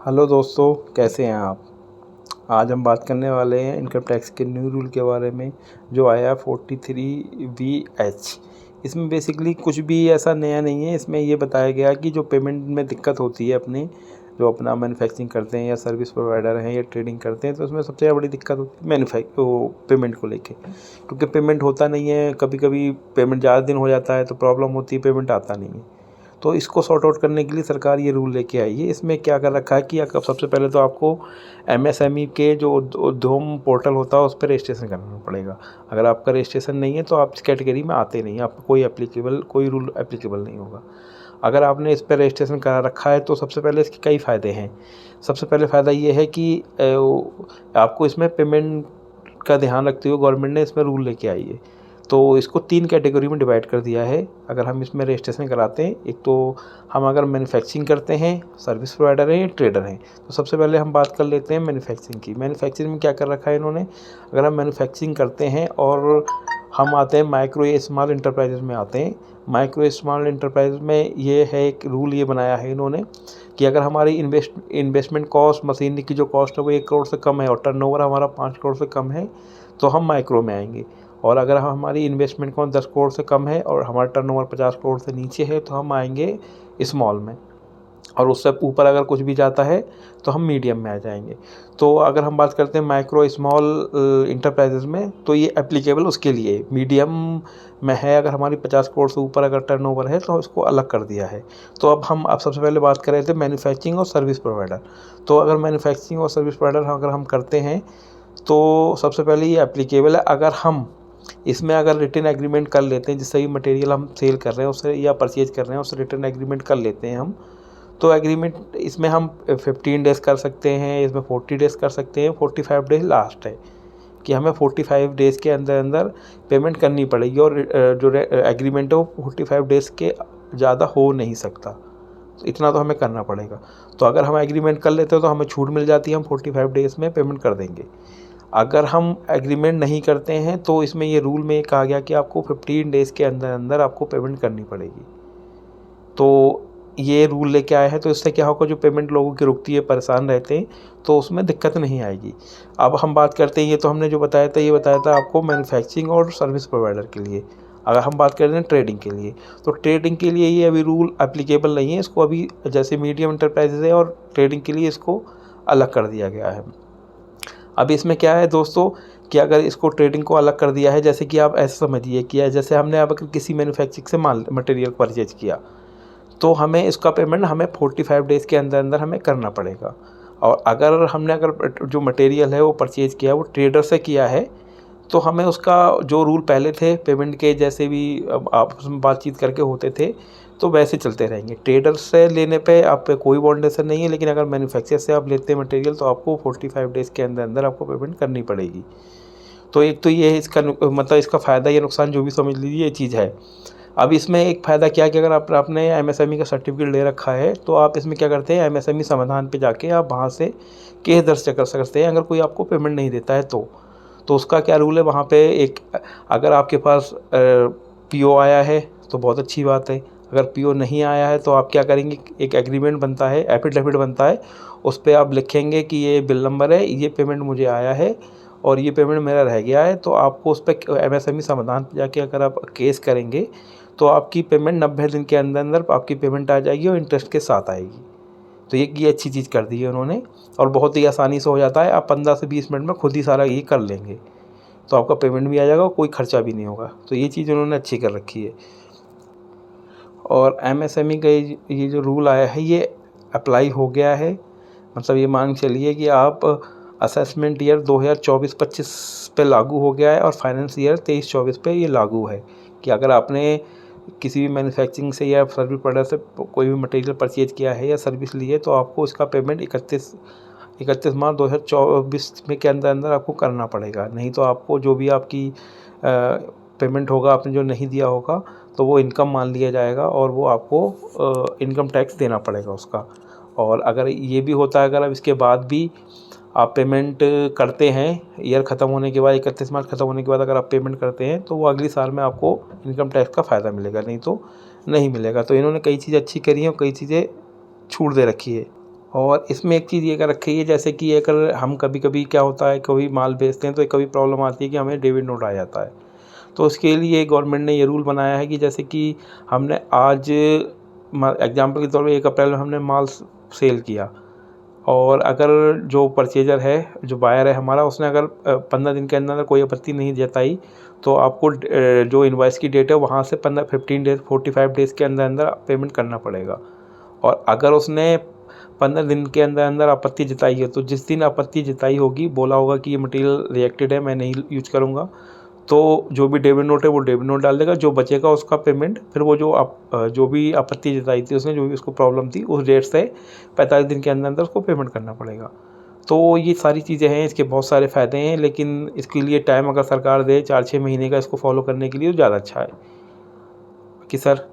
Hello दोस्तों, कैसे हैं आप। आज हम बात करने वाले हैं इनकम टैक्स के न्यू रूल के बारे में जो आया 43VH। इसमें बेसिकली कुछ भी ऐसा नया नहीं है। इसमें ये बताया गया कि जो पेमेंट में दिक्कत होती है अपने जो अपना मैन्युफैक्चरिंग करते हैं या सर्विस प्रोवाइडर हैं या ट्रेडिंग करते हैं, तो उसमें सबसे बड़ी दिक्कत होती है पेमेंट को लेके, क्योंकि पेमेंट होता नहीं है। कभी कभी पेमेंट ज़्यादा दिन हो जाता है तो प्रॉब्लम होती है, पेमेंट आता नहीं है। तो इसको सॉर्ट आउट करने के लिए सरकार ये रूल लेके आई है। इसमें क्या कर रखा है कि सबसे पहले तो आपको एमएसएमई के जो उद्यम पोर्टल होता है उस पर रजिस्ट्रेशन करना पड़ेगा। अगर आपका रजिस्ट्रेशन नहीं है तो आप इस कैटेगरी में आते नहीं, आपको कोई रूल एप्लीकेबल नहीं होगा। अगर आपने इस पर रजिस्ट्रेशन करा रखा है तो सबसे पहले इसके कई फ़ायदे हैं। सबसे पहले फ़ायदा ये है कि आपको इसमें पेमेंट का ध्यान रखते हुए गवर्नमेंट ने इसमें रूल लेके आई है। तो इसको 3 कैटेगरी में डिवाइड कर दिया है। अगर हम इसमें रजिस्ट्रेशन कराते हैं, एक तो हम अगर मैन्युफैक्चरिंग करते हैं, सर्विस प्रोवाइडर हैं या ट्रेडर हैं, तो सबसे पहले हम बात कर लेते हैं मैन्युफैक्चरिंग की। मैन्युफैक्चरिंग में क्या कर रखा है इन्होंने, अगर हम मैन्युफैक्चरिंग करते हैं और हम आते हैं माइक्रो या स्मॉल इंटरप्राइजेज में आते हैं। माइक्रो स्मॉल इंटरप्राइज में ये है, एक रूल ये बनाया है इन्होंने कि अगर हमारी इन्वेस्टमेंट कॉस्ट, मशीनरी की जो कॉस्ट है वो 1 करोड़ से कम है और टर्नओवर हमारा 5 करोड़ से कम है तो हम माइक्रो में आएंगे। और अगर हमारी इन्वेस्टमेंट कॉस्ट 10 करोड़ से कम है और हमारा टर्नओवर 50 करोड़ से नीचे है तो हम आएंगे स्मॉल में। और उससे ऊपर अगर कुछ भी जाता है तो हम मीडियम में आ जाएंगे। तो अगर हम बात करते हैं माइक्रो स्मॉल इंटरप्राइजेज में, तो ये एप्लीकेबल उसके लिए मीडियम में है। अगर हमारी 50 करोड़ से ऊपर अगर टर्नओवर है तो इसको अलग कर दिया है। तो अब सबसे पहले बात कर रहे थे मैन्युफैक्चरिंग और सर्विस प्रोवाइडर। तो अगर मैन्युफैक्चरिंग और सर्विस प्रोवाइडर अगर हम करते हैं तो सबसे पहले ये एप्लीकेबल है। अगर हम इसमें अगर रिटन एग्रीमेंट कर लेते हैं, जिससे भी मटेरियल हम सेल कर रहे हैं उससे या परचेज कर रहे हैं उससे रिटन एग्रीमेंट कर लेते हैं हम, तो एग्रीमेंट इसमें हम 15 डेज़ कर सकते हैं, इसमें 40 डेज़ कर सकते हैं। 45 डेज़ लास्ट है कि हमें 45 डेज़ के अंदर अंदर पेमेंट करनी पड़ेगी और जो एग्रीमेंट है वो 45 डेज़ के ज़्यादा हो नहीं सकता, तो इतना तो हमें करना पड़ेगा। तो अगर हम एग्रीमेंट कर लेते हैं तो हमें छूट मिल जाती है, हम 45 डेज़ में पेमेंट कर देंगे। अगर हम एग्रीमेंट नहीं करते हैं तो इसमें ये रूल में कहा गया कि आपको 15 डेज़ के अंदर अंदर आपको पेमेंट करनी पड़ेगी। तो ये रूल लेके आए हैं, तो इससे क्या होगा, जो पेमेंट लोगों की रुकती है, परेशान रहते हैं, तो उसमें दिक्कत नहीं आएगी। अब हम बात करते हैं, ये तो हमने जो बताया था ये बताया था आपको मैन्युफैक्चरिंग और सर्विस प्रोवाइडर के लिए। अगर हम बात कर रहे हैं ट्रेडिंग के लिए, तो ट्रेडिंग के लिए ये अभी रूल एप्लीकेबल नहीं है। इसको अभी जैसे मीडियम इंटरप्राइजेज है और ट्रेडिंग के लिए इसको अलग कर दिया गया है। अब इसमें क्या है दोस्तों कि अगर इसको ट्रेडिंग को अलग कर दिया है, जैसे कि आप ऐसे समझिए कि जैसे हमने अब किसी मैन्युफैक्चरिंग से माल मटेरियल परचेज किया तो हमें इसका पेमेंट हमें 45 डेज़ के अंदर अंदर हमें करना पड़ेगा। और अगर जो मटेरियल है वो परचेज़ किया, वो ट्रेडर से किया है, तो हमें उसका जो रूल पहले थे पेमेंट के, जैसे भी अब आपस में बातचीत करके होते थे, तो वैसे चलते रहेंगे। ट्रेडर से लेने पे आप पे कोई बाउंडेशन नहीं है, लेकिन अगर मैन्युफैक्चरर से आप लेते हैं मटेरियल तो आपको 45 डेज़ के अंदर अंदर आपको पेमेंट करनी पड़ेगी। तो एक तो ये है इसका मतलब इसका फ़ायदा या नुकसान जो भी समझ लीजिए ये चीज़ है। अब इसमें एक फ़ायदा क्या है कि अगर आपने एमएसएमई का सर्टिफिकेट ले रखा है तो आप इसमें क्या करते हैं, एमएसएमई समाधान पे जाके आप वहाँ से केस दर्ज कर सकते हैं अगर कोई आपको पेमेंट नहीं देता है तो उसका क्या रूल है वहाँ पे। एक अगर आपके पास पीओ आया है तो बहुत अच्छी बात है। अगर पीओ नहीं आया है तो आप क्या करेंगे, एक एग्रीमेंट बनता है, एफिडेविट बनता है, उस पर आप लिखेंगे कि ये बिल नंबर है, ये पेमेंट मुझे आया है और ये पेमेंट मेरा रह गया है। तो आपको उस पर एमएसएमई समाधान पर जाके अगर आप केस करेंगे तो आपकी पेमेंट 90 दिन के अंदर अंदर आपकी पेमेंट आ जाएगी और इंटरेस्ट के साथ आएगी। तो ये अच्छी चीज़ कर दी है उन्होंने और बहुत ही आसानी से हो जाता है। आप 15 से 20 मिनट में खुद ही सारा ये कर लेंगे, तो आपका पेमेंट भी आ जाएगा, कोई खर्चा भी नहीं होगा। तो ये चीज़ उन्होंने अच्छी कर रखी है। और एमएसएमई का ये जो रूल आया है ये अप्लाई हो गया है। मतलब ये मान चलिए कि आप असेसमेंट ईयर 2024-25 पे लागू हो गया है और फाइनेंस ईयर 23-24 पे ये लागू है कि अगर आपने किसी भी मैन्युफैक्चरिंग से या सर्विस प्रोवाइडर से कोई भी मटेरियल परचेज किया है या सर्विस ली है तो आपको इसका पेमेंट 31 मार्च 2024 में के अंदर अंदर आपको करना पड़ेगा। नहीं तो आपको जो भी आपकी पेमेंट होगा, आपने जो नहीं दिया होगा तो वो इनकम मान लिया जाएगा और वो आपको इनकम टैक्स देना पड़ेगा उसका। और अगर ये भी होता है, अगर अब इसके बाद भी आप पेमेंट करते हैं, ईयर ख़त्म होने के बाद 31 मार्च ख़त्म होने के बाद अगर आप पेमेंट करते हैं तो वो अगली साल में आपको इनकम टैक्स का फ़ायदा मिलेगा, नहीं तो नहीं मिलेगा। तो इन्होंने कई चीज़ें अच्छी करी हैं और कई चीज़ें छूट दे रखी है। और इसमें एक चीज़ ये कर रखी है, जैसे कि अगर हम कभी कभी क्या होता है, कभी माल बेचते हैं तो कभी प्रॉब्लम आती है कि हमें डेबिट नोट आ जाता है। तो उसके लिए गवर्नमेंट ने ये रूल बनाया है कि जैसे कि हमने आज एग्जांपल के तौर पे 1 अप्रैल में हमने माल सेल किया, और अगर जो परचेजर है, जो बायर है हमारा, उसने अगर 15 दिन के अंदर कोई आपत्ति नहीं जताई, तो आपको जो इनवॉइस की डेट है वहाँ से 15 डेज़ 45 डेज़ के अंदर अंदर पेमेंट करना पड़ेगा। और अगर उसने 15 दिन के अंदर अंदर आपत्ति जताई है, तो जिस दिन आपत्ति जताई होगी, बोला होगा कि ये मटेरियल रिजेक्टेड है, मैं नहीं यूज करूँगा, तो जो भी डेबिट नोट है वो डेबिट नोट डाल देगा, जो बचेगा उसका पेमेंट फिर वो जो भी आपत्ति जताई थी उसने, जो भी उसको प्रॉब्लम थी, उस डेट से 45 दिन के अंदर अंदर उसको पेमेंट करना पड़ेगा। तो ये सारी चीज़ें हैं, इसके बहुत सारे फ़ायदे हैं, लेकिन इसके लिए टाइम अगर सरकार दे 4-6 महीने का इसको फॉलो करने के लिए, तो ज़्यादा अच्छा है। बाकी सर